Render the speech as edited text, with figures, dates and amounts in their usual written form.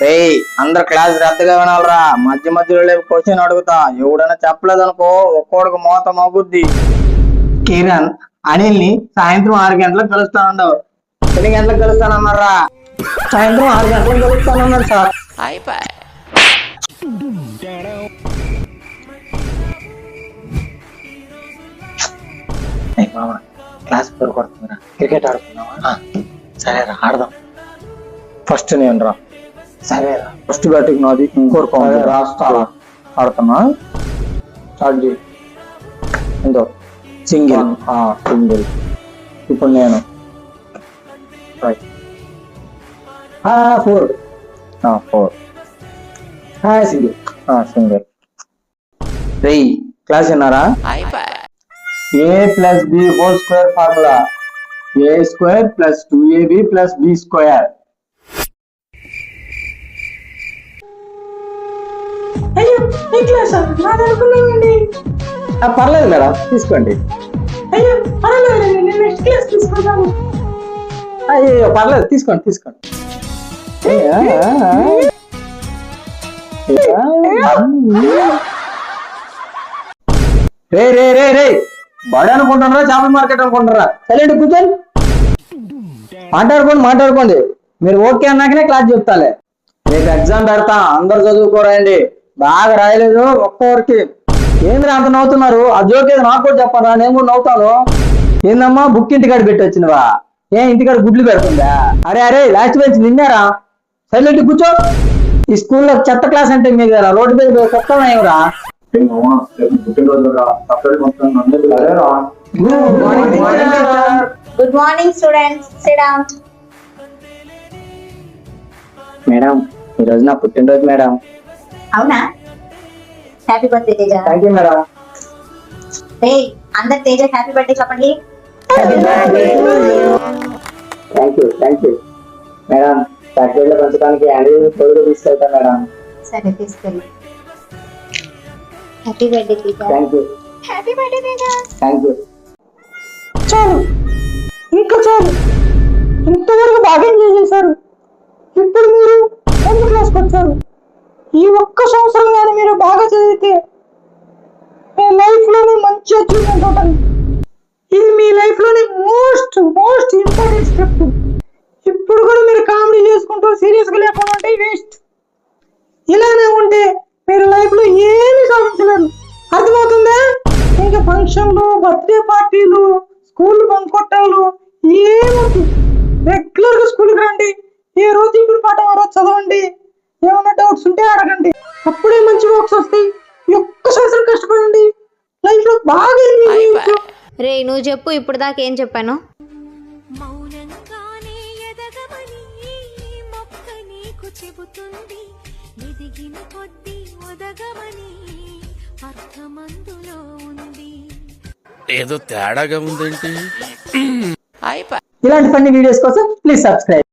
అందరు క్లాస్ రద్దగా వినాలరా. మధ్య మధ్యలో క్వశ్చన్ అడుగుతా, ఎవడైనా చెప్పలేదు అనుకో ఒక్కోడికి మోత మోగుద్ది. కిరణ్ అనిల్ ని సాయంత్రం 6 గంటలకు కలుస్తానండవు. ఎన్ని గంటలకు కలుస్తానన్నారా? సాయంత్రం 6 గంటలకు కలుస్తానన్నారు సార్. క్లాస్ పేరు కొడుతుందిరా, క్రికెట్ ఆడుతున్నావా? సరేరా ఆడదాం. ఫస్ట్ నేను రా. సరేరా, ఫస్ట్ బ్యాటింగ్ నాది, ఇంకోరు రాస్తా. ఆడుతున్నా, స్టార్ట్ చేయి. ఎంతో సింగిల్ సింగిల్. ఇప్పుడు నేను 4 సింగిల్ సింగిల్. రేయ్ క్లాస్ విన్నారా? a plus b whole square formula, a square plus 2ab plus b square. అయ్యో ఈ క్లాస్ నాదనుకున్నానండి. పర్లేదు మేడం, తీసుకోండి. అయ్యో పర్వాలేదండి, నేను నెక్స్ట్ క్లాస్ తీసుకుంటాను. అయ్యో పర్లేదు, తీసుకోండి తీసుకోండి. రే రే రే రే, బడి అనుకుంటున్నారా చేపల మార్కెట్ అనుకుంటారా? సైలెంట్ కూర్చొని మాట్లాడుకోండి. మీరు ఓకే అన్నాకనే క్లాస్ చెప్తాలే. రేపు ఎగ్జామ్ పెడతా, అందరు చదువుకోరండి. బాగా రాయలేదు ఒక్కొక్కరికి. ఏంద్రా అంత నవ్వుతున్నారు? ఆ జోక్ ఏదో నాకు కూడా చెప్పరా, నేను కూడా నవ్వుతాను. ఏందమ్మా బుక్ ఇంటికాడ పెట్టి వచ్చినవా? ఇంటికాడ గుడ్లు పెడుతుందా? అరే అరే లాస్ట్ బెంచ్ నిన్నారా? సైలెంట్ కూర్చో. ఈ స్కూల్లో చెత్త క్లాస్ అంటే మీకు రోడ్డు మీద చెప్తానా ఏమరా? Good morning, students. Sit down. Madam, ఈ రోజు నా పుట్టినరోజు మేడం. అవునా? Happy birthday Teja. Thank you madam. అందరు తేజ హ్యాపీ బర్త్డే చెప్పండి. Thank you madam. ఫ్యాక్టరీలో పంచడానికి యాన్యువల్ ప్రోగ్రామ్ తీసుకెళ్తాను మేడం. సరే తీసుకెళ్ళి. Happy birthday Teja. Thank you. Happy birthday Teja. Thank you. చాలు, ఇంకా చాలు. ఇంతవరకు బాగా ఎంజాయ్ చేశారు. ఇప్పుడు మీరు 10th క్లాస్కి వచ్చారు. ఈ ఒక్క సంవత్సరం కానీ మీరు బాగా చదివితే మీ లైఫ్ లోనే మంచి అచీవ్మెంట్ ఉంటుంది. ఇది మీ లైఫ్ లోనే మోస్ట్ ఇంపార్టెంట్ స్టెప్. ఇప్పుడు కూడా మీరు కామెడీ చేసుకుంటూ సీరియస్ గా లేకుండా ఉంటే వేస్ట్. ఇలానే ఉంటే మీరు లైఫ్ లో ఏమీ సాధించలేరు. అర్థమవుతుందా? ఇంకా ఫంక్షన్లు, బర్త్డే పార్టీలు, స్కూల్ బంక్ కొట్టాలు ఏమవుతుంది? రెగ్యులర్ గా స్కూల్కి రండి. ఏ రోజు ఇప్పుడు పాఠం ఆ రోజు చదవండి. ఏమైనా డౌట్స్ ఉంటే అడగండి. అప్పుడే మంచి మార్క్స్ వస్తాయి. ఒక్క సంవత్సరం కష్టపడండి, లైఫ్ లో బాగా రే నువ్వు చెప్పు, ఇప్పుడు దాకా ఏం చెప్పాను? మౌనంగానే ఎదగమని మొక్క నీకు చెబుతుంది, ఎదిగిన కొద్దీ ఒదగమని అర్థమందులో ఉంది. ఏదో తేడాగా ఉందేంటి? ఇలాంటి ఫన్నీ వీడియోస్ కోసం ప్లీజ్ సబ్స్క్రైబ్.